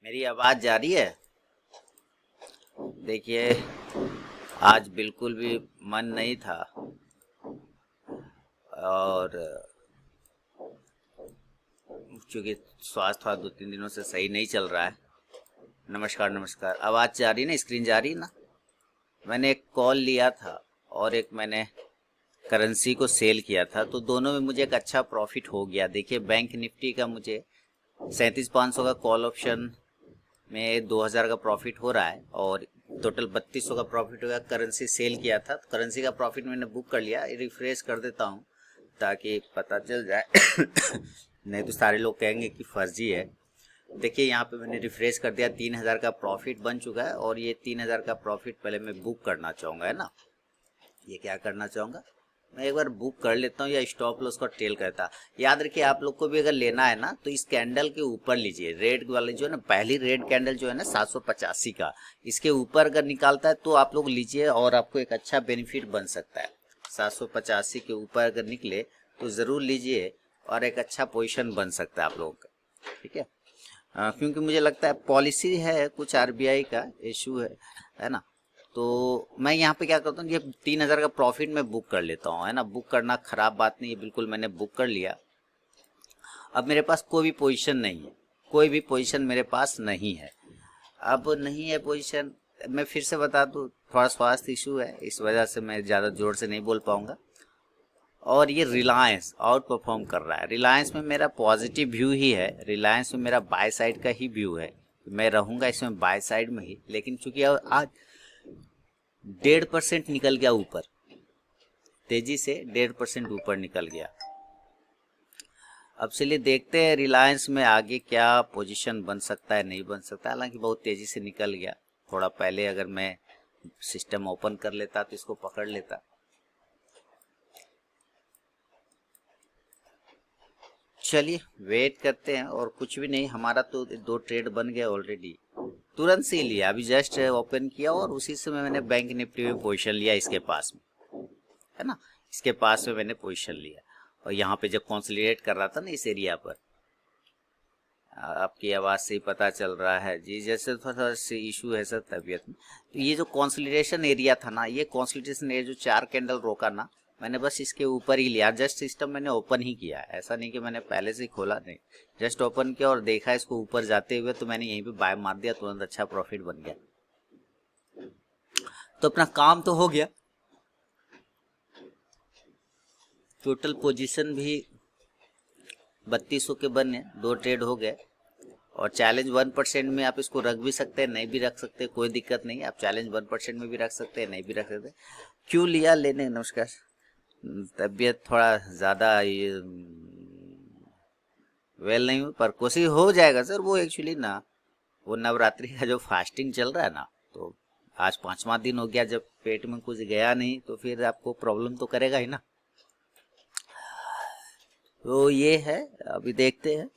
मेरी आवाज जा रही है? देखिए, आज बिल्कुल भी मन नहीं था और चूंकि स्वास्थ्य थोड़ा 2-3 दिनों से सही नहीं चल रहा है। नमस्कार नमस्कार, आवाज जा रही है ना? स्क्रीन जा रही है ना? मैंने एक कॉल लिया था और एक मैंने करेंसी को सेल किया था, तो दोनों में मुझे एक अच्छा प्रॉफिट हो गया। देखिए, बैंक निफ्टी का मुझे 37,500 का कॉल ऑप्शन में 2,000 का प्रॉफिट हो रहा है और टोटल 3200 का प्रॉफिट हो गया। करेंसी सेल किया था तो करेंसी का प्रॉफिट मैंने बुक कर लिया। रिफ्रेश कर देता हूँ ताकि पता चल जाए नहीं तो सारे लोग कहेंगे कि फर्जी है। देखिए, यहाँ पे मैंने रिफ्रेश कर दिया, 3,000 का प्रॉफिट बन चुका है और ये 3,000 का प्रॉफिट पहले मैं बुक करना चाहूँगा, है ना। ये क्या करना चाहूँगा, मैं एक बार बुक कर लेता हूँ या स्टॉप लॉस का टेल करता। याद रखिए, आप लोग को भी अगर लेना है ना तो इस कैंडल के ऊपर लीजिए। रेड वाले जो है ना, पहली रेड कैंडल जो है ना 785 का, इसके ऊपर अगर निकालता है तो आप लोग लीजिए और आपको एक अच्छा बेनिफिट बन सकता है। 785 के ऊपर अगर निकले तो ज़रूर लीजिए और एक अच्छा पोजिशन बन सकता है आप लोगों का, ठीक है। क्योंकि मुझे लगता है पॉलिसी है कुछ, आरबीआई का इशू है ना। तो मैं यहाँ पे क्या करता हूँ, ये 3,000 का प्रॉफिट मैं बुक कर लेता हूँ, है ना। बुक करना खराब बात नहीं है, बिल्कुल मैंने बुक कर लिया। अब मेरे पास कोई भी पोजीशन नहीं है, कोई भी पोजीशन मेरे पास नहीं है। अब नहीं है पोजीशन, मैं फिर से बता दूँ, थोड़ा स्वास्थ्य इशू है, इस वजह से मैं ज़्यादा जोर से नहीं बोल पाऊँगा। और ये रिलायंस आउट परफॉर्म कर रहा है। रिलायंस में मेरा पॉजिटिव व्यू ही है, रिलायंस में मेरा बाय साइड का ही व्यू है। मैं रहूँगा इसमें बाय साइड में ही, लेकिन चूंकि आज 1.5% निकल गया ऊपर, तेजी से 1.5% ऊपर निकल गया। अब चलिए देखते हैं रिलायंस में आगे क्या पोजीशन बन सकता है, नहीं बन सकता। हालांकि बहुत तेजी से निकल गया, थोड़ा पहले अगर मैं सिस्टम ओपन कर लेता तो इसको पकड़ लेता। चलिए वेट करते हैं, और कुछ भी नहीं, हमारा तो 2 ट्रेड बन गया ऑलरेडी। तुरंत से लिया, अभी जस्ट ओपन किया और उसी समय मैंने बैंक निफ्टी में पोजीशन लिया, इसके पास में, है ना। इसके पास में मैंने पोजीशन लिया और यहाँ पे जब कंसोलिडेट कर रहा था ना इस एरिया पर, आपकी आवाज़ से ही पता चल रहा है जी, जैसे थोड़ा सा इशू है सर तबीयत में। तो ये जो कंसोलिडेशन एरिया था ना, ये कंसोलिडेशन एरिया जो 4 कैंडल रोका ना, मैंने बस इसके ऊपर ही लिया। जस्ट सिस्टम मैंने ओपन ही किया, ऐसा नहीं कि मैंने पहले से ही खोला, नहीं। जस्ट ओपन किया और देखा इसको ऊपर जाते हुए, तो मैंने यहीं पे बाय मार दिया, तुरंत अच्छा प्रॉफिट बन गया। तो अपना काम तो हो गया। टोटल पोजीशन भी 3200 के बने, 2 ट्रेड हो गए। और चैलेंज 1% में आप इसको रख भी सकते हैं, नहीं भी रख सकते, कोई दिक्कत नहीं। आप चैलेंज 1% में भी रख सकते हैं, नहीं भी रख सकते। क्यों लिया लेने, नमस्कार। तबीयत थोड़ा ज़्यादा ये वेल नहीं हुई, पर कोशिश हो जाएगा सर। वो एक्चुअली ना, वो नवरात्रि का जो फास्टिंग चल रहा है ना, तो आज 5वां दिन हो गया। जब पेट में कुछ गया नहीं तो फिर आपको प्रॉब्लम तो करेगा ही ना। तो ये है, अभी देखते हैं।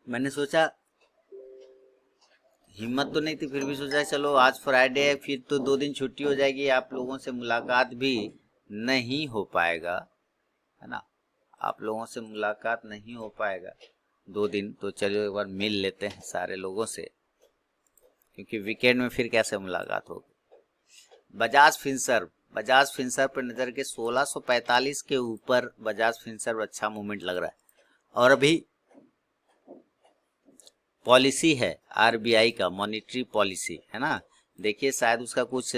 मैंने सोचा, हिम्मत तो नहीं थी, फिर भी सोचा चलो आज फ्राइडे है, फिर तो 2 दिन छुट्टी हो जाएगी, आप लोगों से मुलाकात भी नहीं हो पाएगा, है ना। आप लोगों से मुलाकात नहीं हो पाएगा 2 दिन, तो चलो एक बार मिल लेते हैं सारे लोगों से, क्योंकि वीकेंड में फिर कैसे मुलाकात होगी। बजाज फिंसर्व पर नजर के 1645 के ऊपर बजाज फिंसर्व अच्छा मूवमेंट लग रहा है। और अभी पॉलिसी है आरबीआई का, मॉनेटरी पॉलिसी, है ना। देखिए शायद उसका कुछ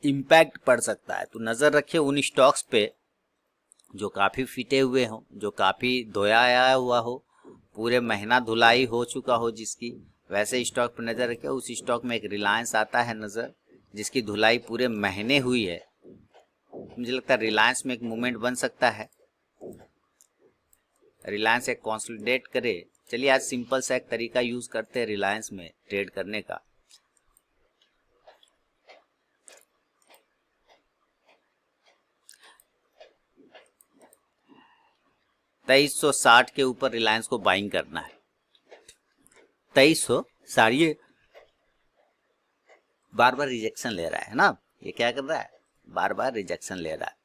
इम्पैक्ट पड़ सकता है, तो नज़र रखिए उन स्टॉक्स पे जो काफ़ी फिटे हुए हों, जो काफ़ी धोया आया हुआ हो, पूरे महीना धुलाई हो चुका हो जिसकी, वैसे स्टॉक पर नज़र रखिए। उस स्टॉक में एक रिलायंस आता है नज़र, जिसकी धुलाई पूरे महीने हुई है। मुझे लगता है रिलायंस में एक मूवमेंट बन सकता है, रिलायंस एक कंसोलिडेट करे। चलिए आज सिंपल सा एक तरीका यूज करते हैं रिलायंस में ट्रेड करने का। 2360 के ऊपर रिलायंस को बाइंग करना है। 2360 ये बार बार रिजेक्शन ले रहा है ना, ये क्या कर रहा है, बार बार रिजेक्शन ले रहा है।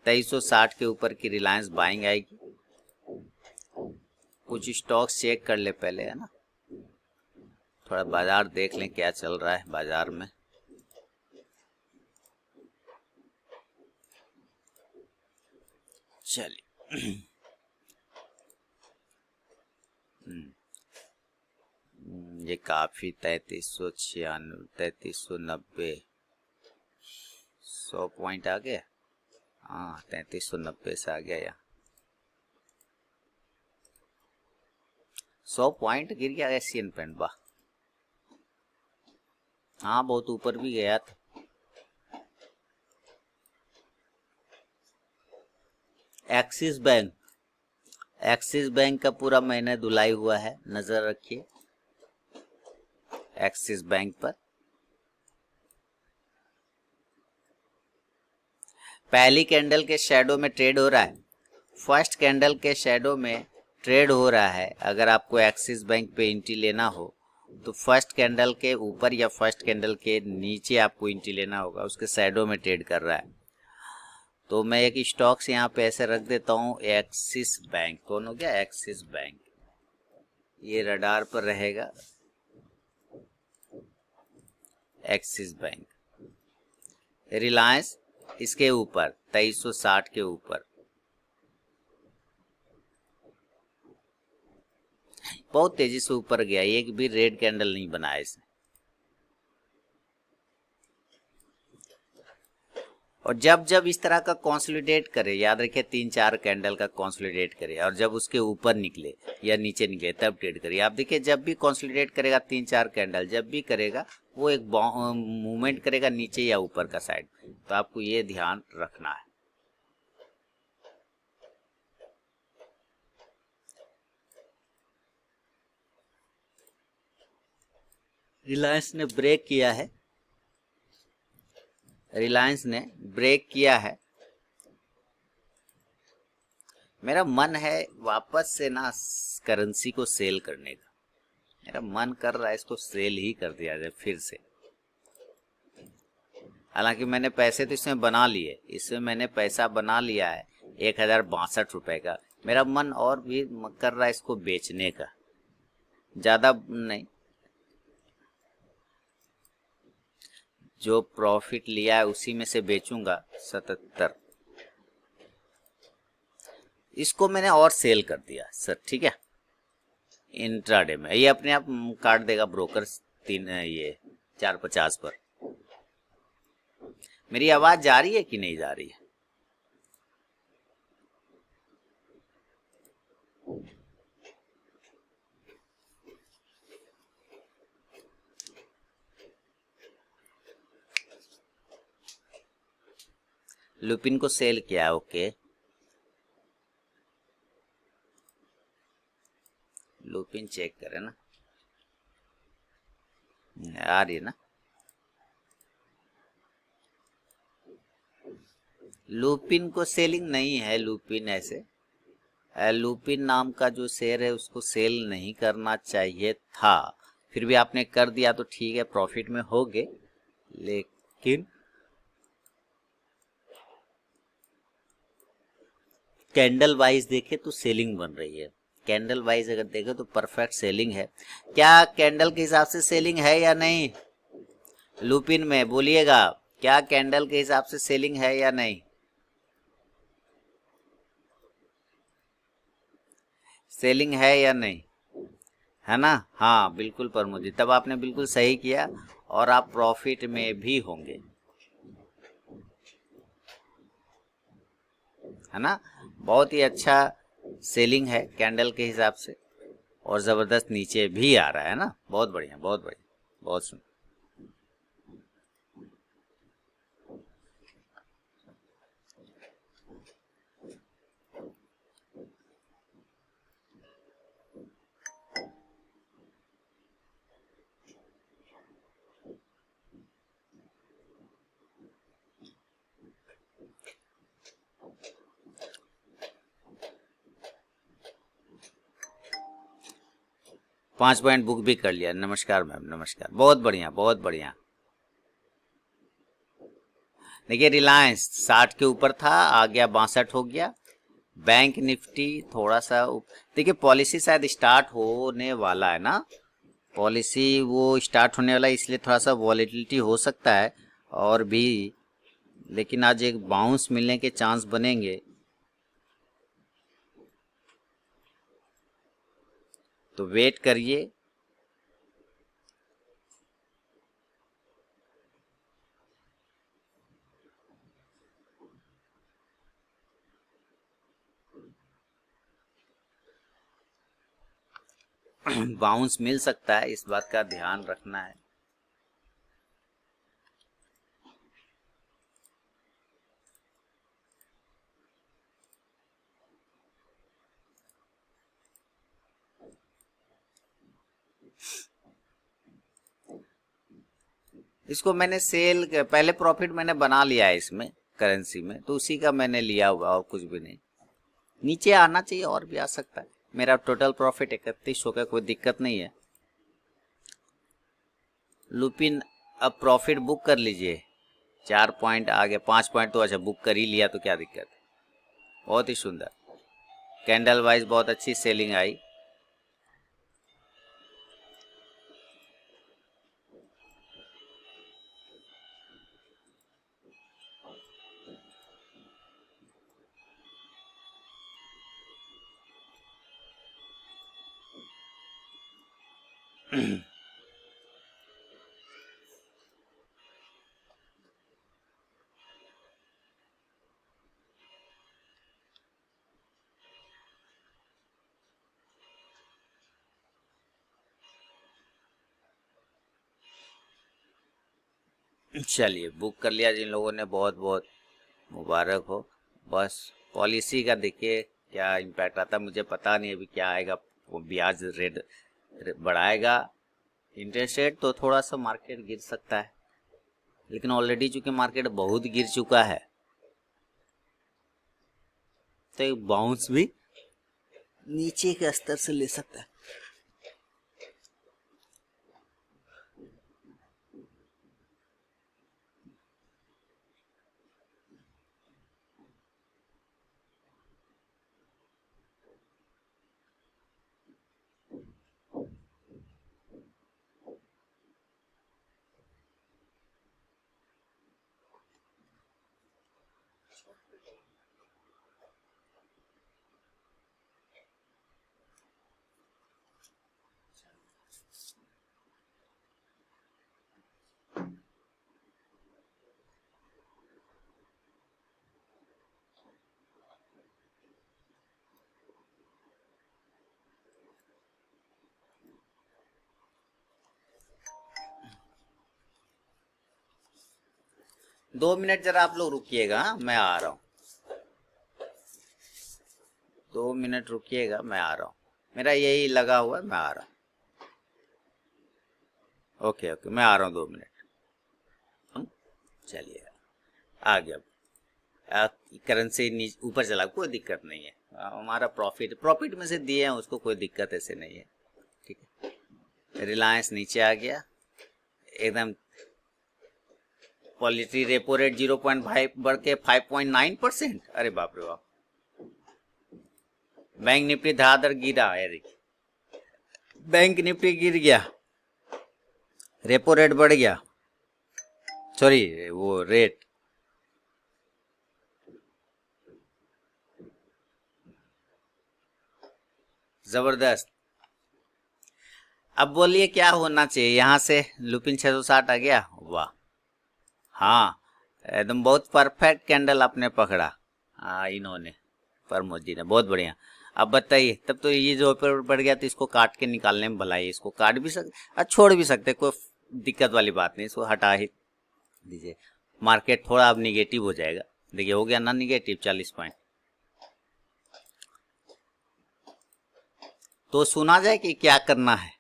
2360 के ऊपर की रिलायंस बाइंग आएगी। कुछ स्टॉक्स चेक कर ले पहले, है ना, थोड़ा बाजार देख लें क्या चल रहा है बाजार में। चलिए ये काफी 3396, 3390, 100 पॉइंट आ गया। हाँ 3390 से आ गया यहाँ, 100 पॉइंट गिर गया एशियन पेंट बा। हाँ बहुत ऊपर भी गया था। एक्सिस बैंक, एक्सिस बैंक का पूरा महीना धुलाई हुआ है, नजर रखिए एक्सिस बैंक पर। पहली कैंडल के शैडो में ट्रेड हो रहा है, फर्स्ट कैंडल के शैडो में ट्रेड हो रहा है। अगर आपको एक्सिस बैंक पे एंट्री लेना हो तो फर्स्ट कैंडल के ऊपर या फर्स्ट कैंडल के नीचे आपको एंट्री लेना होगा, उसके शैडो में ट्रेड कर रहा है। तो मैं एक स्टॉक्स यहाँ पे ऐसे रख देता हूँ, एक्सिस बैंक। कौन हो गया, एक्सिस बैंक, ये रडार पर रहेगा एक्सिस बैंक। रिलायंस इसके ऊपर 2360 के ऊपर बहुत तेजी से ऊपर गया, एक भी रेड कैंडल नहीं बनाया इसने। और जब जब इस तरह का कंसोलिडेट करे, याद रखिए 3-4 कैंडल का कंसोलिडेट करे, और जब उसके ऊपर निकले या नीचे निकले तब ट्रेड करिए। आप देखिए जब भी कंसोलिडेट करेगा 3-4 कैंडल, जब भी करेगा वो एक मूवमेंट करेगा नीचे या ऊपर का साइड, तो आपको ये ध्यान रखना है। रिलायंस ने ब्रेक किया है, रिलायंस ने ब्रेक किया है। मेरा मन है वापस से ना करेंसी को सेल करने का, मेरा मन कर रहा है इसको सेल ही कर दिया जाए फिर से। हालांकि मैंने पैसे तो इसमें बना लिए, इसमें मैंने पैसा बना लिया है 1062 का। मेरा मन और भी कर रहा है इसको बेचने का, ज़्यादा नहीं, जो प्रॉफिट लिया है उसी में से बेचूंगा 77। इसको मैंने और सेल कर दिया सर, ठीक है, इंट्राडे में ये अपने आप काट देगा ब्रोकर 450 पर। मेरी आवाज जा रही है कि नहीं जा रही है? लुपिन को सेल किया, ओके, लुपिन चेक करें ना, आ रही है ना। लुपिन को सेलिंग नहीं है, लुपिन ऐसे, लुपिन नाम का जो शेयर है उसको सेल नहीं करना चाहिए था, फिर भी आपने कर दिया तो ठीक है, प्रॉफिट में हो गए। लेकिन कैंडल वाइज देखे तो सेलिंग बन रही है, कैंडल वाइज अगर देखे तो परफेक्ट सेलिंग है। क्या कैंडल के हिसाब से सेलिंग है या नहीं? लुपिन में बोलिएगा, क्या कैंडल के हिसाब से सेलिंग है या नहीं? सेलिंग है या नहीं, है ना? हाँ बिल्कुल प्रमोद जी, तब आपने बिल्कुल सही किया और आप प्रॉफिट में भी होंगे, है ना। बहुत ही अच्छा सेलिंग है कैंडल के हिसाब से, और जबरदस्त नीचे भी आ रहा है ना, बहुत बढ़िया बहुत बढ़िया, बहुत सुंदर। 5 पॉइंट बुक भी कर लिया। नमस्कार मैम, नमस्कार। बहुत बढ़िया, बहुत बढ़िया। देखिए रिलायंस 60 के ऊपर था, आ गया 62 हो गया। बैंक निफ्टी थोड़ा सा देखिए पॉलिसी शायद स्टार्ट होने वाला है ना, पॉलिसी वो स्टार्ट होने वाला है, इसलिए थोड़ा सा वॉलेटिलिटी हो सकता है और भी, लेकिन आज एक बाउंस मिलने के चांस बनेंगे। तो वेट करिए। बाउंस मिल सकता है, इस बात का ध्यान रखना है। इसको मैंने सेल पहले प्रॉफिट मैंने बना लिया है इसमें करेंसी में, तो उसी का मैंने लिया हुआ और कुछ भी नहीं। नीचे आना चाहिए और भी आ सकता है। मेरा टोटल प्रॉफिट 31 हो गया, कोई दिक्कत नहीं है। लुपिन अब प्रॉफिट बुक कर लीजिए। 4 पॉइंट आ गया, 5 पॉइंट तो अच्छा बुक कर ही लिया तो क्या दिक्कत। बहुत ही सुंदर कैंडल वाइज बहुत अच्छी सेलिंग आई। चलिए बुक कर लिया जिन लोगों ने, बहुत बहुत मुबारक हो। बस पॉलिसी का देखिए क्या इम्पैक्ट आता है, मुझे पता नहीं अभी क्या आएगा। वो ब्याज रेट बढ़ाएगा इंटरेस्ट रेट तो थोड़ा सा मार्केट गिर सकता है, लेकिन ऑलरेडी चूंकि मार्केट बहुत गिर चुका है तो बाउंस भी नीचे के स्तर से ले सकता है। दो मिनट जरा आप लोग रुकिएगा, मैं आ रहा हूँ। 2 मिनट रुकिएगा, मैं आ रहा हूँ। मेरा यही लगा हुआ है, मैं आ रहा हूँ। ओके ओके, मैं आ रहा हूँ 2 मिनट। चलिए आ गया। करेंसी ऊपर चला, कोई दिक्कत नहीं है। हमारा प्रॉफिट में से दिए हैं उसको, कोई दिक्कत ऐसे नहीं है। ठीक है, रिलायंस नीचे आ गया एकदम। पॉलिसी रेपो रेट 0.5 बढ़ के 5.9%। अरे बाप रे बाप। बैंक निफ्टी धड़ाधड़ गिरा है, बैंक निफ्टी गिर गया, रेपो रेट बढ़ गया, सॉरी वो रेट। जबरदस्त। अब बोलिए क्या होना चाहिए यहाँ से। लुपिन 660 आ गया, वाह। हाँ एकदम बहुत परफेक्ट कैंडल आपने पकड़ा। हाँ इन्होंने, प्रमोद जी ने, बहुत बढ़िया। अब बताइए, तब तो ये जो ऊपर बढ़ गया तो इसको काट के निकालने में भलाई, इसको काट भी सकते, छोड़ भी सकते, कोई दिक्कत वाली बात नहीं, इसको हटा ही दीजिए। मार्केट थोड़ा अब निगेटिव हो जाएगा। देखिए हो गया ना निगेटिव 40 पॉइंट। तो सुना जाए कि क्या करना है।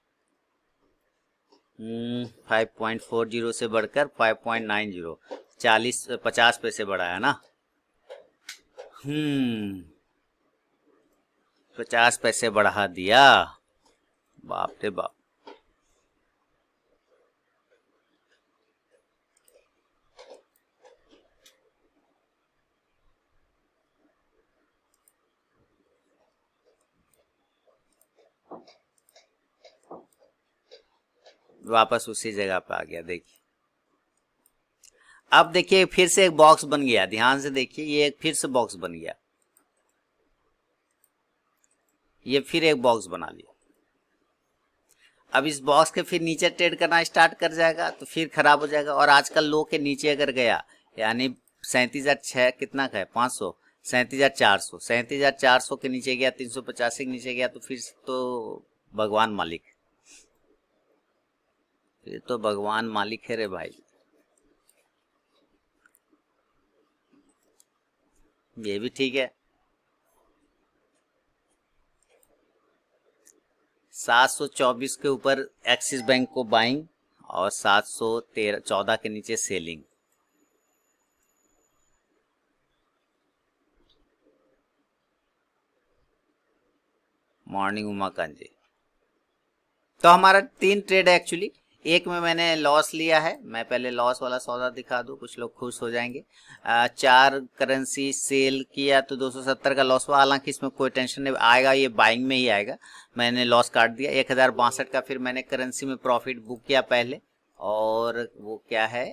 5.40 से बढ़कर 5.90, 50 पैसे बढ़ा है ना। 50 पैसे बढ़ा दिया, बाप रे बाप। वापस उसी जगह पे आ गया। देखिए अब देखिए फिर से एक बॉक्स बन गया, ध्यान से देखिए, ये एक फिर से बॉक्स बन गया, ये फिर एक बॉक्स बना लिया। अब इस बॉक्स के फिर नीचे ट्रेड करना स्टार्ट कर जाएगा तो फिर खराब हो जाएगा। और आजकल लो के नीचे अगर गया, यानी 37,006 कितना का है, 500, 37,400, 37,400 के नीचे गया, 385 के नीचे गया, तो फिर तो भगवान मालिक, फिर तो भगवान मालिक है रे भाई। ये भी ठीक है। 724 के ऊपर एक्सिस बैंक को बाइंग और 714 के नीचे सेलिंग। मॉर्निंग उमाकांत जी। तो हमारा 3 ट्रेड है एक्चुअली। एक में मैंने लॉस लिया है, मैं पहले लॉस वाला सौदा दिखा दूं, कुछ लोग खुश हो जाएंगे। 4 करेंसी सेल किया तो 270 का लॉस हुआ, हालांकि इसमें कोई टेंशन नहीं आएगा, ये बाइंग में ही आएगा। मैंने लॉस काट दिया 1062 का। फिर मैंने करेंसी में प्रॉफिट बुक किया पहले, और वो क्या है,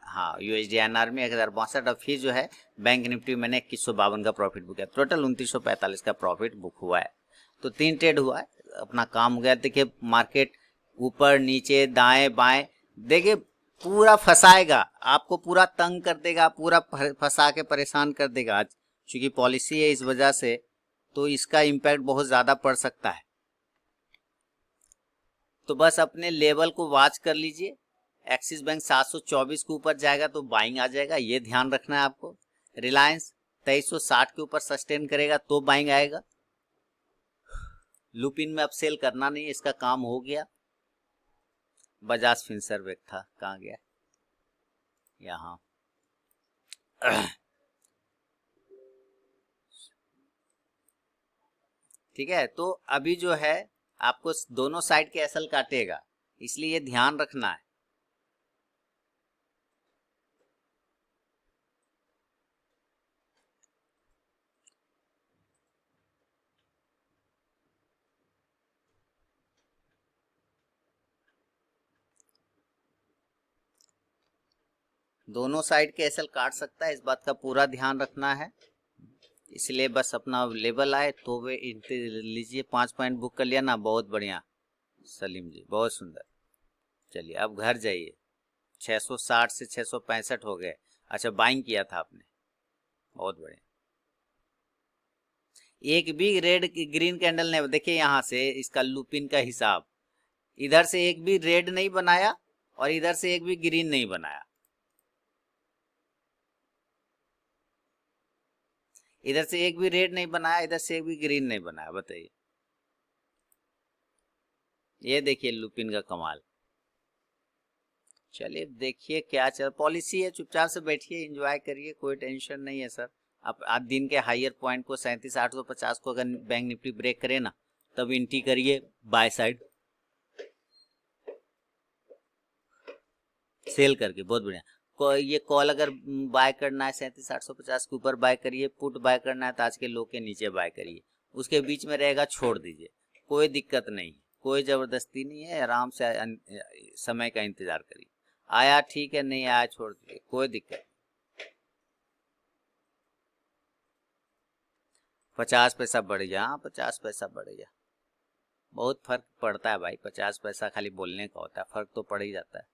हाँ USD/INR में 1062। और फिर जो है बैंक निफ्टी मैंने 2152 का प्रॉफिट बुक किया, टोटल 2945 का प्रॉफिट बुक हुआ है। तो 3 ट्रेड हुआ है, अपना काम हो गया। देखिए मार्केट ऊपर नीचे दाएं बाएं, देखिए पूरा फंसाएगा आपको, पूरा तंग कर देगा, पूरा फंसा के परेशान कर देगा। आज चूंकि पॉलिसी है इस वजह से, तो इसका इम्पैक्ट बहुत ज्यादा पड़ सकता है। तो बस अपने लेवल को वॉच कर लीजिए। एक्सिस बैंक 724 के ऊपर जाएगा तो बाइंग आ जाएगा, ये ध्यान रखना है आपको। रिलायंस 2360 के ऊपर सस्टेन करेगा तो बाइंग आएगा। लुपिन में अब सेल करना नहीं, इसका काम हो गया। बजाज फिनसर्व एक था, कहाँ गया, यहाँ। ठीक है, तो अभी जो है आपको दोनों साइड के एसएल काटेगा, इसलिए ये ध्यान रखना है। दोनों साइड के एसएल काट सकता है, इस बात का पूरा ध्यान रखना है। इसलिए बस अपना लेवल आए तो वे लीजिए। 5 पॉइंट बुक कर लिया ना, बहुत बढ़िया सलीम जी, बहुत सुंदर। चलिए अब घर जाइए। 660 से 665 हो गए। अच्छा बाइंग किया था आपने, बहुत बढ़िया। एक भी रेड ग्रीन कैंडल नहीं, देखिए यहाँ से इसका लुपिन का हिसाब, इधर से एक भी रेड नहीं बनाया और इधर से एक भी ग्रीन नहीं बनाया। इधर से एक भी रेड नहीं बनाया, इधर से एक भी ग्रीन नहीं बनाया, बताइए। ये देखिए लुपिन का कमाल। चलिए देखिए क्या चल, पॉलिसी है, चुपचाप से बैठिए, एंजॉय करिए, कोई टेंशन नहीं है सर। अब आज दिन के हायर पॉइंट को 37,850 को अगर बैंक निफ्टी ब्रेक करे ना, तब एंट्री करिए बाय साइड सेल करके, बहुत बढ़िया। ये कॉल अगर बाय करना है 37,850 के ऊपर बाय करिए, पुट बाय करना है तो आज के लो के नीचे बाय करिए, उसके बीच में रहेगा छोड़ दीजिए, कोई दिक्कत नहीं, कोई जबरदस्ती नहीं है, आराम से समय का इंतजार करिए। आया ठीक है, नहीं आया छोड़ दीजिए, कोई दिक्कत। 50 पैसा बढ़ गया, हाँ 50 पैसा बढ़ गया, बहुत फर्क पड़ता है भाई। 50 पैसा खाली बोलने का होता है, फर्क तो पड़ ही जाता है।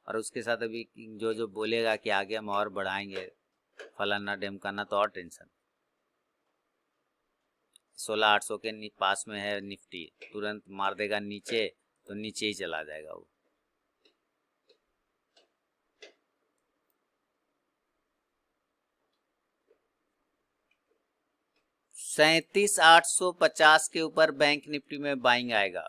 और उसके साथ अभी जो जो बोलेगा कि आगे हम और बढ़ाएंगे फलाना ढिमकाना, तो और टेंशन। 16,800 के पास में है निफ्टी, तुरंत मार देगा नीचे, तो नीचे ही चला जाएगा वो। सैतीस 850 के ऊपर बैंक निफ्टी में बाइंग आएगा।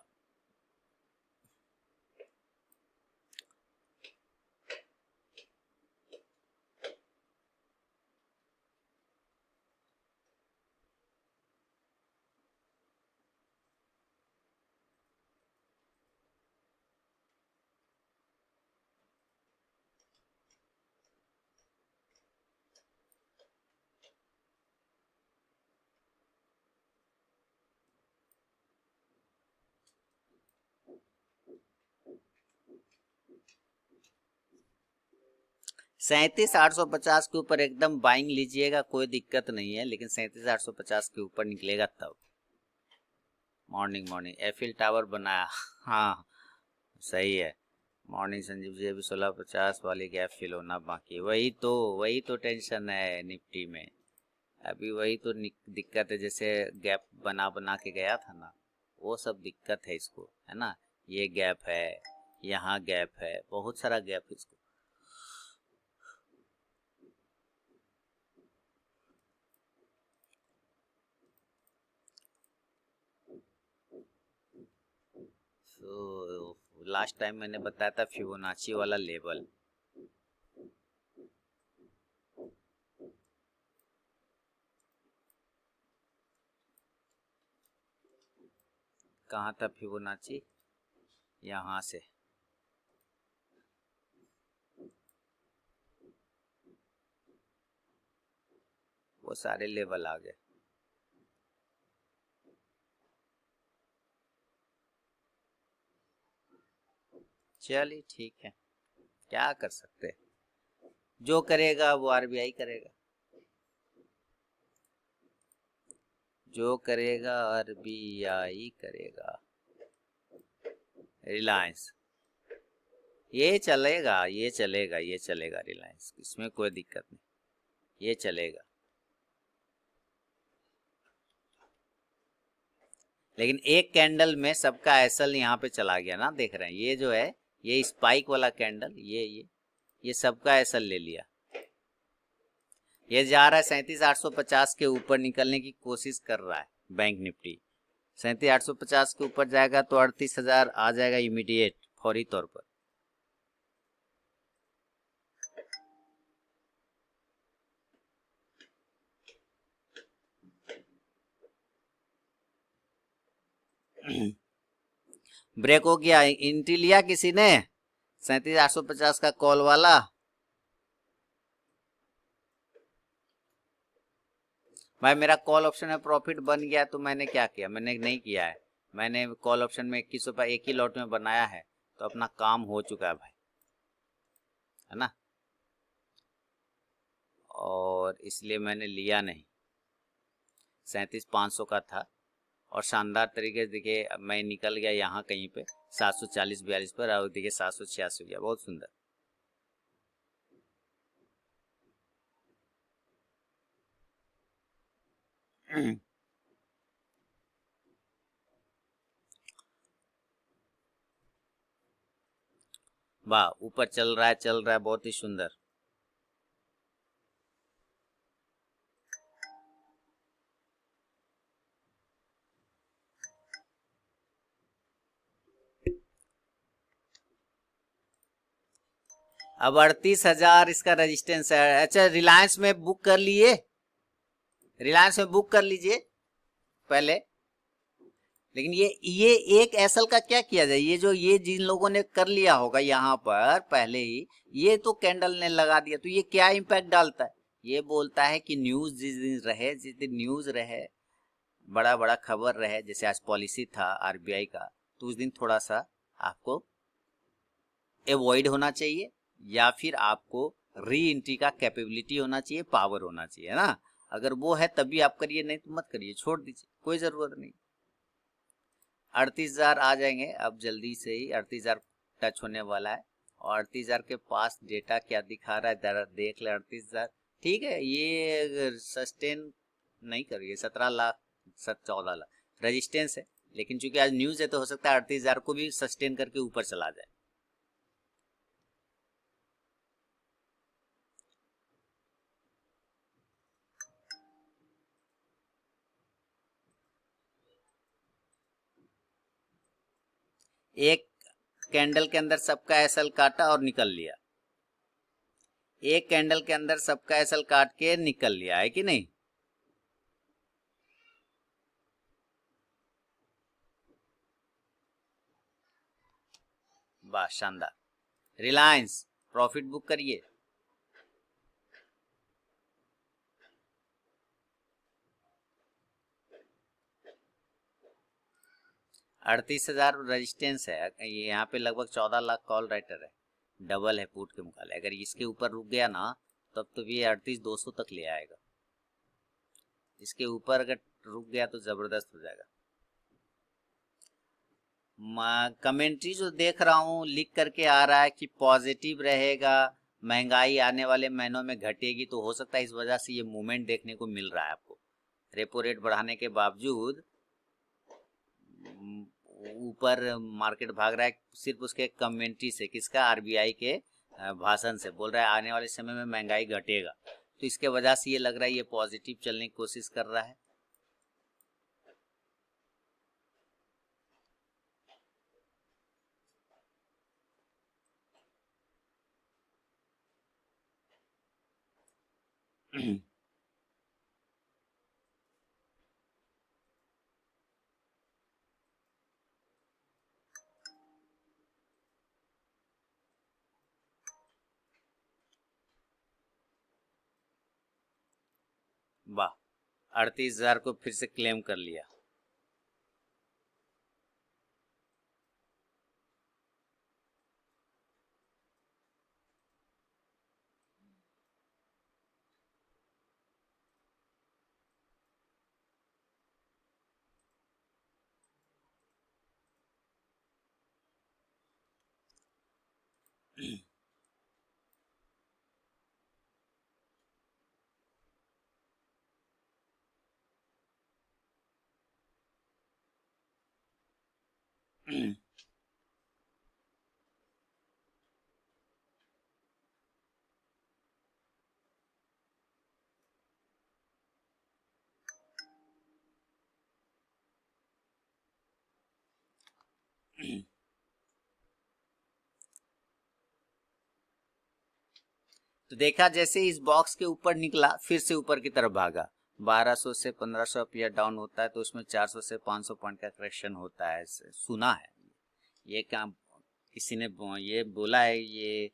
37,850 के ऊपर एकदम बाइंग लीजिएगा, कोई दिक्कत नहीं है, लेकिन 37,850 के ऊपर निकलेगा तब। मॉर्निंग एफिल टावर बनाया हाँ सही है। मॉर्निंग संजीव जी अभी 1650 वाली गैप फिल होना बाकी, वही तो टेंशन है निफ्टी में। अभी वही तो दिक्कत है, जैसे गैप बना बना के गया था ना, वो सब दिक्कत है इसको, है ना। ये गैप है, यहाँ गैप है, बहुत सारा गैप इसको। तो लास्ट टाइम मैंने बताया था फिबोनाची वाला लेवल, कहाँ था फिबोनाची, यहाँ से वो सारे लेवल आ गए। चलिए ठीक है, क्या कर सकते हैं, जो करेगा वो आरबीआई करेगा, जो करेगा आरबीआई करेगा। रिलायंस ये चलेगा रिलायंस, इसमें कोई दिक्कत नहीं, ये चलेगा। लेकिन एक कैंडल में सबका एसएल यहाँ पे चला गया ना, देख रहे हैं ये जो है, ये स्पाइक वाला कैंडल, ये सबका एसएल ले लिया। ये जा रहा है 37,850 के ऊपर निकलने की कोशिश कर रहा है बैंक निफ्टी। 37,850 के ऊपर जाएगा तो 38,000 आ जाएगा इमीडिएट, फौरी तौर पर। ब्रेक हो गया, एंट्री लिया किसी ने 37,850 का कॉल वाला। भाई मेरा कॉल ऑप्शन में प्रॉफिट बन गया तो मैंने क्या किया, मैंने नहीं किया है, मैंने कॉल ऑप्शन में 21 रुपये एक ही लॉट में बनाया है, तो अपना काम हो चुका है भाई, है ना। और इसलिए मैंने लिया नहीं, 37,500 का था, और शानदार तरीके से देखिए मैं निकल गया यहाँ कहीं पे 740-42 पर, और देखिए 786 गया, बहुत सुंदर। वाह, ऊपर चल रहा है बहुत ही सुंदर। अब 38,000 इसका रेजिस्टेंस है। अच्छा रिलायंस में बुक कर लिए, रिलायंस में बुक कर लीजिए पहले। लेकिन ये एक एसएल का क्या किया जाए, ये जिन लोगों ने कर लिया होगा यहाँ पर पहले ही, ये तो कैंडल ने लगा दिया, तो ये क्या इम्पैक्ट डालता है, ये बोलता है कि न्यूज जिस दिन न्यूज रहे, बड़ा बड़ा खबर रहे, जैसे आज पॉलिसी था आरबीआई का, तो उस दिन थोड़ा सा आपको एवॉइड होना चाहिए, या फिर आपको री एंट्री का कैपेबिलिटी होना चाहिए, पावर होना चाहिए ना। अगर वो है तभी आप करिए, नहीं तो मत करिए, छोड़ दीजिए, कोई जरूरत नहीं। 38,000 आ जाएंगे अब जल्दी से ही, 38,000 टच होने वाला है। और 38,000 के पास डेटा क्या दिखा रहा है जरा देख ले। 38,000 ठीक है, ये सस्टेन नहीं करिए, 17 लाख 14 लाख रेजिस्टेंस है, लेकिन चूंकि आज न्यूज है तो हो सकता है 38,000 को भी सस्टेन करके ऊपर चला जाए। एक कैंडल के अंदर सबका एसएल काटा और निकल लिया, एक कैंडल के अंदर सबका एसएल काट के निकल लिया, है कि नहीं। वाह शानदार। रिलायंस प्रॉफिट बुक करिए। 38,000 रजिस्टेंस है, यहाँ पे लगभग 14 लाख कॉल राइटर है, डबल है पुट के मुकाबले। अगर इसके ऊपर रुक गया ना तब तो ये 38,200 तक ले आएगा। इसके ऊपर अगर रुक गया तो जबरदस्त हो जाएगा। कमेंट्री जो देख रहा हूँ लिख करके आ रहा है कि पॉजिटिव रहेगा, महंगाई आने वाले महीनों में घटेगी, तो हो सकता है इस वजह से ये मूवमेंट देखने को मिल रहा है आपको। रेपो रेट बढ़ाने के बावजूद ऊपर मार्केट भाग रहा है, सिर्फ उसके कमेंट्री से, किसका, आरबीआई के भाषण से बोल रहा है आने वाले समय में महंगाई घटेगा, तो इसके वजह से ये लग रहा है ये पॉजिटिव चलने की कोशिश कर रहा है। वाह, 38,000 को फिर से क्लेम कर लिया। तो देखा जैसे इस बॉक्स के ऊपर निकला फिर से ऊपर की तरफ भागा। 1200 से 1500 पीयर डाउन होता है तो उसमें 400 से 500 पॉइंट का करेक्शन होता है, सुना है ये क्या, किसी ने ये बोला है, ये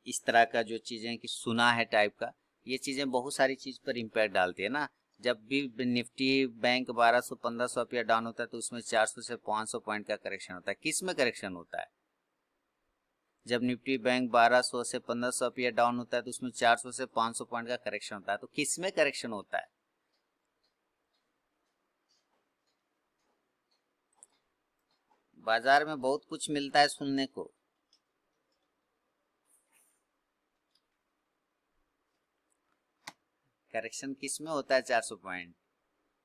इस तरह का जो चीजें कि सुना है टाइप का, ये चीजें बहुत सारी चीज पर इम्पैक्ट डालती है ना। जब भी निफ्टी बैंक 1200-1500 पीयर डाउन होता है तो उसमें 400 से 500 पॉइंट का करेक्शन होता है। किस में करेक्शन होता है? जब निफ्टी बैंक 1200 से 1500 पीयर डाउन होता है तो उसमें 400 से 500 पॉइंट का करेक्शन होता है। तो किस में करेक्शन होता है? बाजार में बहुत कुछ मिलता है सुनने को। करेक्शन किस में होता है? 400 पॉइंट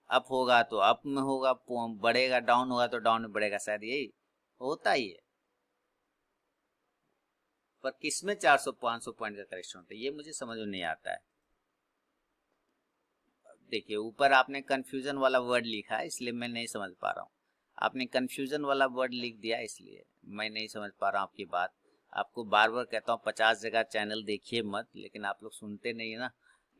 अप होगा तो अप में होगा, बढ़ेगा डाउन होगा तो डाउन में बढ़ेगा, शायद यही होता ही है। पर किस में 400-500 पॉइंट का करेक्शन होता है ये मुझे समझ में नहीं आता है। देखिए ऊपर आपने कंफ्यूजन वाला वर्ड लिखा है इसलिए मैं नहीं समझ पा रहा हूँ। आपने कंफ्यूजन वाला वर्ड लिख दिया इसलिए मैं नहीं समझ पा रहा हूँ आपकी बात। आपको बार बार कहता हूँ 50 जगह चैनल देखिए मत, लेकिन आप लोग सुनते नहीं है ना।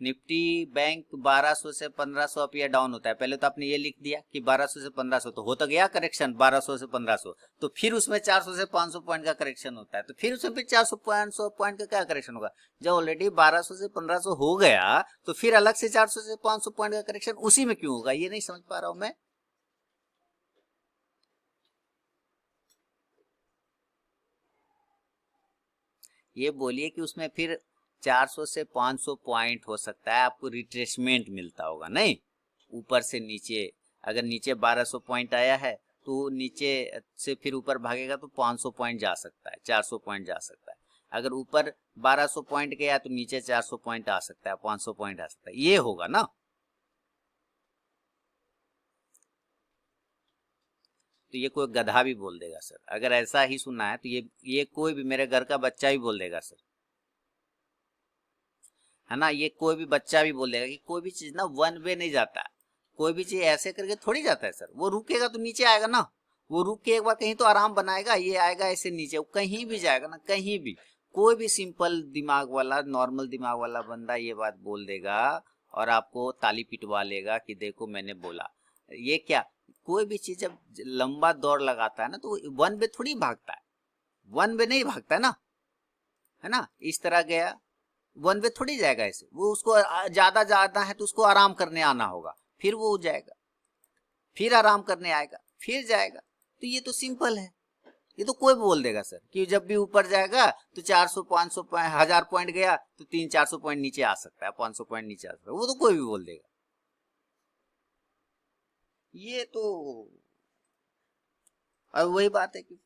निफ्टी बैंक 1200 से 1500 अप या डाउन होता है। पहले तो आपने ये लिख दिया कि 1200 से 1500 तो हो तो गया करेक्शन 1200 से 1500, तो फिर उसमें 400 से 500 पॉइंट का करेक्शन होता है, तो फिर उसमें फिर 400-500 पॉइंट का क्या करेक्शन होगा? जब ऑलरेडी 1200 से 1500 हो गया तो फिर अलग से 400 से 500 पॉइंट का करेक्शन उसी में क्यों होगा? ये नहीं समझ पा रहा हूं मैं। ये बोलिए कि उसमें फिर 400 से 500 पॉइंट हो सकता है आपको रिट्रेसमेंट मिलता होगा, नहीं ऊपर से नीचे। अगर नीचे 1200 पॉइंट आया है तो नीचे से फिर ऊपर भागेगा तो 500 पॉइंट जा सकता है, 400 पॉइंट जा सकता है। अगर ऊपर 1200 पॉइंट गया तो नीचे 400 पॉइंट आ सकता है, 500 पॉइंट आ सकता है, ये होगा ना। तो ये कोई गधा भी बोल देगा सर, अगर ऐसा ही सुना है तो ये कोई भी, मेरे घर का बच्चा भी बोल देगा सर, है ना। ये कोई भी बच्चा भी बोल देगा कि कोई भी चीज ना वन वे नहीं जाता, कोई भी चीज ऐसे करके थोड़ी जाता है सर। वो रुकेगा तो नीचे आएगा ना, वो रुक के एक बार कहीं तो आराम बनाएगा, ये आएगा ऐसे नीचे, वो कहीं भी जाएगा ना, कहीं भी। कोई भी सिंपल दिमाग वाला, नॉर्मल दिमाग वाला बंदा ये बात बोल देगा और आपको ताली पिटवा लेगा कि देखो मैंने बोला। ये क्या, कोई भी चीज जब लंबा दौड़ लगाता है ना तो वन वे थोड़ी भागता है, वन वे नहीं भागता है ना, है ना। इस तरह गया, वन वे थोड़ी जाएगा ऐसे, वो उसको ज्यादा ज्यादा है तो उसको आराम करने आना होगा, फिर वो जाएगा, फिर आराम करने आएगा, फिर जाएगा। तो ये तो सिंपल है। ये तो कोई भी बोल देगा सर कि जब भी ऊपर जाएगा तो 400 500 1000 पॉइंट गया तो 300 400 पॉइंट नीचे आ सकता है, 500 पॉइंट नीचे आ सकता है, वो तो कोई भी बोल देगा। ये तो अब वही बात है कि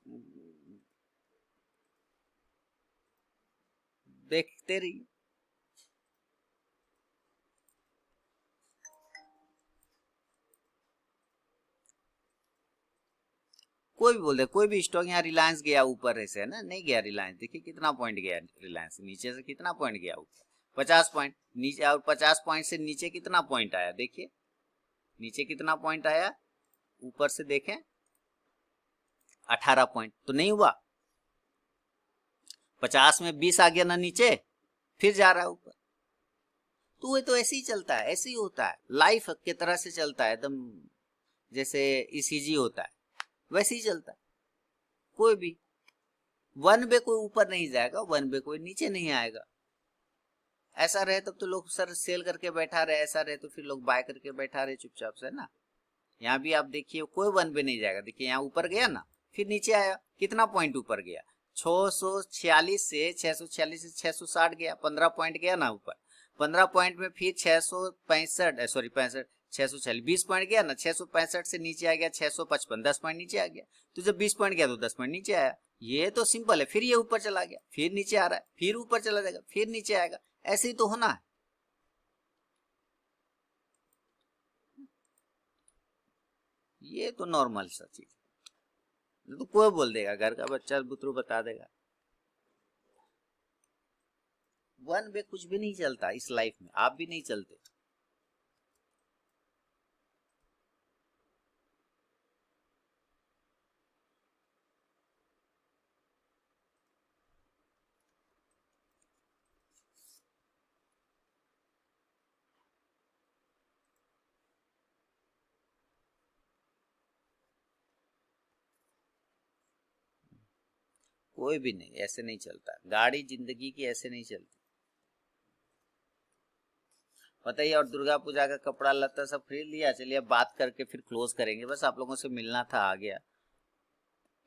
देखते रहिए। कोई भी बोल दे, कोई भी स्टॉक, यहाँ रिलायंस गया ऊपर ऐसे है ना, नहीं गया रिलायंस, देखिए कितना पॉइंट गया रिलायंस, नीचे से कितना पॉइंट गया ऊपर, 50 पॉइंट नीचे, और 50 पॉइंट से नीचे कितना पॉइंट आया, देखिए नीचे कितना पॉइंट आया, ऊपर से देखें 18 पॉइंट, तो नहीं हुआ, 50 में 20 आ गया ना नीचे, फिर जा रहा है ऊपर। तो ये तो ऐसे ही चलता है, ऐसे ही होता है, लाइफ की तरह से चलता है, एकदम जैसे ईसीजी होता है वैसे ही चलता है। कोई भी वन वे कोई ऊपर नहीं जाएगा, वन वे कोई नीचे नहीं आएगा। ऐसा रहे तब तो लोग सर सेल करके बैठा रहे, ऐसा रहे तो फिर लोग बाय करके बैठा रहे चुपचाप से ना। यहाँ भी आप देखिए कोई वन वे नहीं जाएगा, देखिए यहाँ ऊपर गया ना, फिर नीचे आया, कितना पॉइंट ऊपर गया, 646 से 646 से 660 गया, 15 पॉइंट गया ना ऊपर, 15 पॉइंट में फिर 665 सॉरी 65 646 20 पॉइंट गया ना, 665 से नीचे आ गया 655 10 पॉइंट नीचे आ गया, तो जब 20 पॉइंट गया तो 10 पॉइंट नीचे आया। ये तो सिंपल है, फिर ये ऊपर चला गया, फिर नीचे आ रहा है, फिर ऊपर चला जाएगा, फिर नीचे आएगा, ऐसे ही तो होना है। ये तो नॉर्मल सा चीज, तो कोई बोल देगा, घर का बच्चा बुतरू बता देगा। वन वे कुछ भी नहीं चलता इस लाइफ में, आप भी नहीं चलते। कोई भी नहीं, ऐसे नहीं चलता, गाड़ी जिंदगी की ऐसे नहीं चलती। बताइए, और दुर्गा पूजा का कपड़ा लत्ता सब खरीद लिया? चलिए अब बात करके फिर क्लोज करेंगे, बस आप लोगों से मिलना था, आ गया।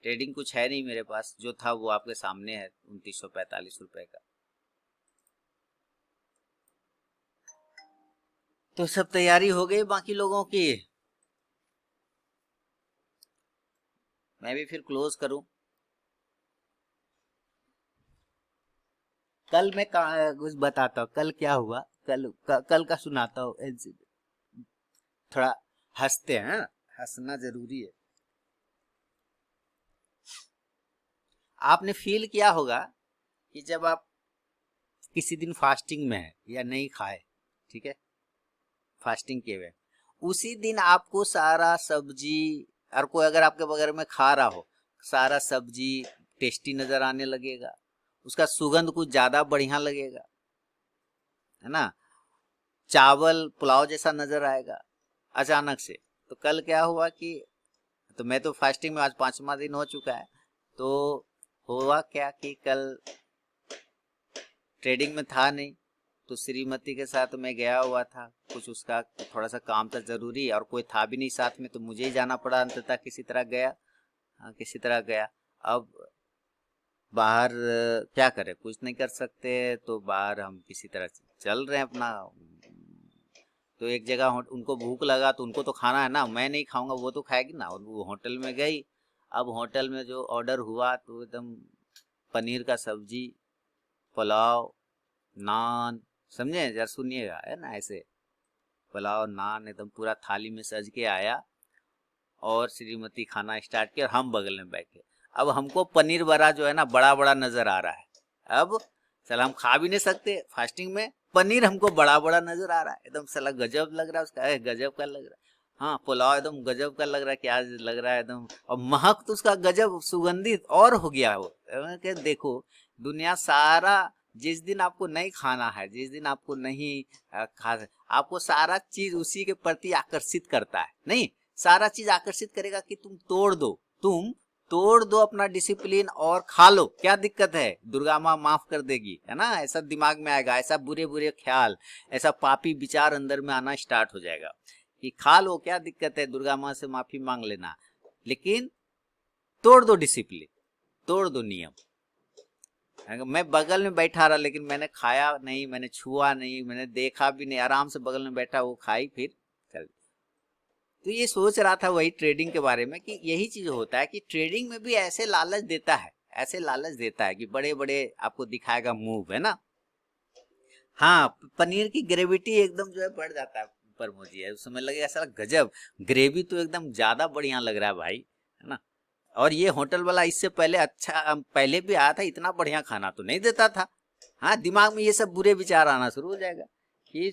ट्रेडिंग कुछ है नहीं मेरे पास, जो था वो आपके सामने है, 2945 रुपए का। तो सब तैयारी हो गई बाकी लोगों की? मैं भी फिर क्लोज करूं। कल मैं कुछ बताता हूँ, कल क्या हुआ, कल का सुनाता हूँ इंसिडेंट। थोड़ा हंसते हैं, हंसना जरूरी है। आपने फील किया होगा कि जब आप किसी दिन फास्टिंग में है या नहीं खाए, ठीक है, फास्टिंग किए हुए, उसी दिन आपको सारा सब्जी, और कोई अगर आपके बगल में खा रहा हो, सारा सब्जी टेस्टी नजर आने लगेगा, उसका सुगंध कुछ ज्यादा बढ़िया लगेगा, है ना, चावल पुलाव जैसा नजर आएगा अचानक से। तो कल क्या हुआ कि, तो मैं तो फास्टिंग में आज 5वां दिन हो चुका है, तो हुआ क्या कि कल ट्रेडिंग में था नहीं, तो श्रीमती के साथ मैं गया हुआ था, कुछ उसका थोड़ा सा काम था जरूरी, और कोई था भी नहीं साथ में, तो मुझे ही जाना पड़ा, अंततः किसी तरह गया। हाँ, किसी तरह गया। अब बाहर क्या करें, कुछ नहीं कर सकते, तो बाहर हम किसी तरह चल रहे हैं अपना। तो एक जगह उनको भूख लगा, तो उनको तो खाना है ना, मैं नहीं खाऊंगा, वो तो खाएगी ना, और वो होटल में गई। अब होटल में जो ऑर्डर हुआ तो एकदम पनीर का सब्जी, पुलाव, नान, समझे, जरा सुनिएगा, है ना, ऐसे पुलाव नान एकदम पूरा थाली में सज के आया, और श्रीमती खाना स्टार्ट किया, और हम बगल में बैठे। अब हमको पनीर बड़ा जो है ना, बड़ा बड़ा नजर आ रहा है। अब चल हम खा भी नहीं सकते फास्टिंग में, पनीर हमको बड़ा बड़ा नजर आ रहा है, एकदम साला गजब लग रहा है उसका, गजब का लग रहा है। हाँ, पुलाव एकदम गजब का लग रहा है, क्या लग रहा है एकदम, और महक तो उसका गजब सुगंधित और हो गया हो। देखो, दुनिया सारा, जिस दिन आपको नहीं खाना है, जिस दिन आपको नहीं खा, आपको सारा चीज उसी के प्रति आकर्षित करता है, नहीं, सारा चीज आकर्षित करेगा कि तुम तोड़ दो, तुम तोड़ दो अपना डिसिप्लिन और खा लो, क्या दिक्कत है, दुर्गा माँ माफ कर देगी, है ना, ऐसा दिमाग में आएगा, ऐसा बुरे बुरे ख्याल, ऐसा पापी विचार अंदर में आना स्टार्ट हो जाएगा कि खा लो, क्या दिक्कत है, दुर्गा माँ से माफी मांग लेना, लेकिन तोड़ दो डिसिप्लिन। तोड़ दो नियम। मैं बगल में बैठा रहा लेकिन मैंने खाया नहीं, मैंने छुआ नहीं, मैंने देखा भी नहीं, आराम से बगल में बैठा, वो खाई फिर चल। तो ये सोच रहा था वही ट्रेडिंग के बारे में कि यही चीज होता है कि ट्रेडिंग में भी ऐसे लालच देता है, ऐसे लालच देता है कि बड़े बड़े आपको दिखाएगा मूव, है ना। हाँ, पनीर की ग्रेविटी एकदम जो है बढ़ जाता है ऊपर मुझे है, उस समय लगेगा साला गजब ग्रेवी तो एकदम ज्यादा बढ़िया लग रहा है भाई, है ना। और ये होटल वाला इससे पहले अच्छा पहले भी आया था, इतना बढ़िया खाना तो नहीं देता था। हाँ, दिमाग में ये सब बुरे विचार आना शुरू हो जाएगा कि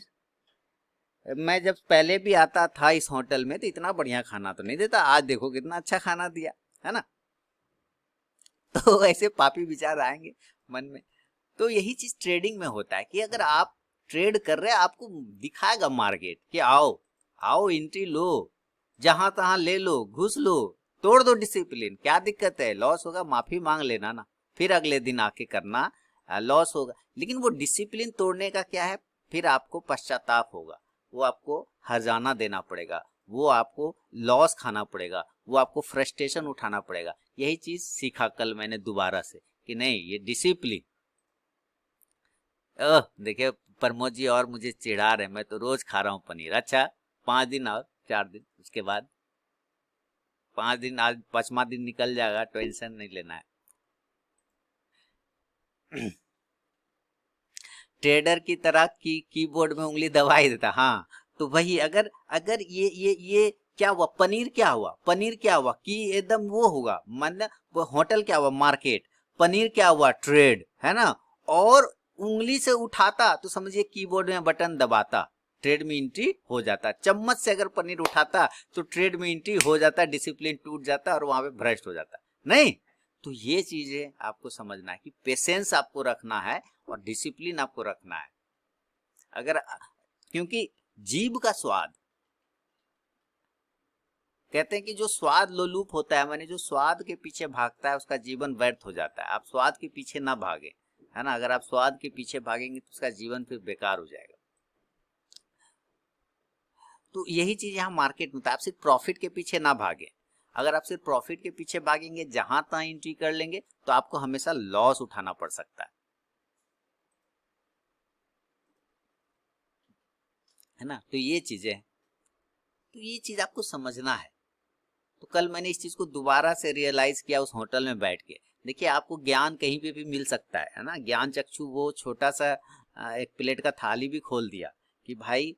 मैं जब पहले भी आता था इस होटल में तो इतना बढ़िया खाना तो नहीं देता, आज देखो कितना अच्छा खाना दिया, है ना। तो ऐसे पापी विचार आएंगे मन में। तो यही चीज ट्रेडिंग में होता है कि अगर आप ट्रेड कर रहे हैं, आपको दिखाएगा मार्केट कि आओ आओ एंट्री लो, जहां तहां ले लो, घुस लो, तोड़ दो डिसिप्लिन, क्या दिक्कत है, लॉस होगा माफी मांग लेना ना, फिर अगले दिन आके करना, लॉस होगा लेकिन वो डिसिप्लिन तोड़ने का क्या है, फिर आपको पश्चाताप होगा, वो आपको हर्जाना देना पड़ेगा, वो आपको लॉस खाना पड़ेगा, वो आपको फ्रस्ट्रेशन उठाना पड़ेगा। यही चीज सीखा कल मैंने दोबारा से कि नहीं, ये डिसिप्लिन। देखिए प्रमोद जी और मुझे चिढ़ा रहे, मैं तो रोज खा रहा हूँ पनीर। अच्छा 5 दिन और 4 दिन, उसके बाद 5 दिन, आज 5वां दिन निकल जाएगा, टेंशन नहीं लेना है। ट्रेडर की तरह कीबोर्ड में उंगली दबा ही देता। हाँ, तो वही अगर अगर ये क्या हुआ, पनीर क्या हुआ, पनीर क्या हुआ कि एकदम वो होगा, मतलब होटल क्या हुआ, मार्केट, पनीर क्या हुआ, ट्रेड, है ना। और उंगली से उठाता तो समझिए कीबोर्ड में बटन दबाता, ट्रेड में एंट्री हो जाता। चम्मच से अगर पनीर उठाता तो ट्रेड में एंट्री हो जाता, डिसिप्लिन टूट जाता और वहां पे भ्रष्ट हो जाता। नहीं, तो ये चीजें आपको समझना है कि पेशेंस आपको रखना है और डिसिप्लिन आपको रखना है। अगर क्योंकि जीभ का स्वाद, कहते हैं कि जो स्वाद लोलुप होता है, माने जो स्वाद के पीछे भागता है उसका जीवन व्यर्थ हो जाता है। आप स्वाद के पीछे ना भागे, है ना। अगर आप स्वाद के पीछे भागेंगे तो उसका जीवन फिर बेकार हो जाएगा। तो यही चीज यहाँ मार्केट में था, आप सिर्फ प्रॉफिट के पीछे ना भागे। अगर आप सिर्फ प्रॉफिट के पीछे भागेंगे, जहां तहां एंट्री कर लेंगे, तो आपको हमेशा लॉस उठाना पड़ सकता है ना। तो ये चीजें, तो ये चीज आपको समझना है। तो कल मैंने इस चीज को दोबारा से रियलाइज किया उस होटल में बैठ के। देखिए आपको ज्ञान कहीं पे भी मिल सकता है ना। ज्ञान चक्षु वो छोटा सा एक प्लेट का थाली भी खोल दिया कि भाई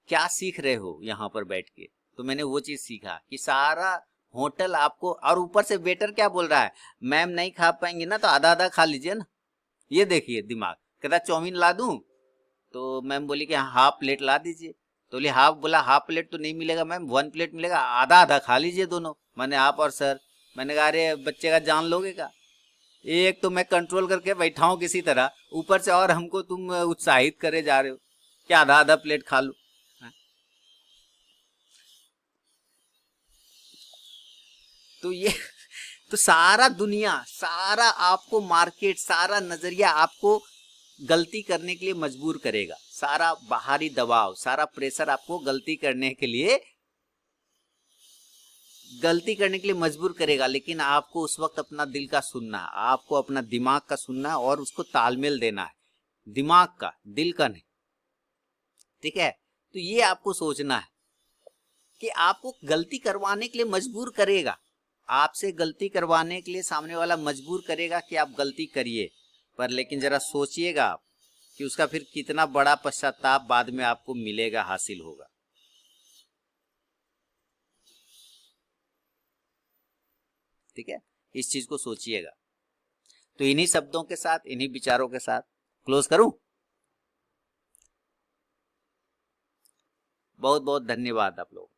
क्या सीख रहे हो यहाँ पर बैठ के। तो मैंने वो चीज सीखा कि सारा होटल आपको, और ऊपर से वेटर क्या बोल रहा है, मैम नहीं खा पाएंगे ना तो आधा आधा खा लीजिए ना। ये देखिए दिमाग, कहता चाउमीन ला दूं, तो मैम बोली कि हाफ प्लेट ला दीजिए। तो बोली हाफ, बोला हाफ प्लेट तो नहीं मिलेगा मैम, 1 प्लेट मिलेगा, आधा आधा खा लीजिए दोनों, मैंने आप और सर। मैंने कहा अरे बच्चे का जान लोगे क्या। एक तो मैं कंट्रोल करके बैठा हूँ किसी तरह, ऊपर से और हमको तुम उत्साहित करे जा रहे हो कि आधा आधा प्लेट खा लो। तो ये तो सारा दुनिया, सारा आपको मार्केट, सारा नजरिया आपको गलती करने के लिए मजबूर करेगा। सारा बाहरी दबाव, सारा प्रेशर आपको गलती करने के लिए मजबूर करेगा। लेकिन आपको उस वक्त अपना दिल का सुनना है, आपको अपना दिमाग का सुनना है और उसको तालमेल देना है, दिमाग का, दिल का नहीं। ठीक है, तो ये आपको सोचना है कि आपको गलती करवाने के लिए मजबूर करेगा, आपसे गलती करवाने के लिए सामने वाला मजबूर करेगा कि आप गलती करिए। पर लेकिन जरा सोचिएगा आप कि उसका फिर कितना बड़ा पश्चाताप बाद में आपको मिलेगा, हासिल होगा। ठीक है, इस चीज को सोचिएगा। तो इन्हीं शब्दों के साथ, इन्हीं विचारों के साथ क्लोज करूं। बहुत बहुत धन्यवाद आप लोग।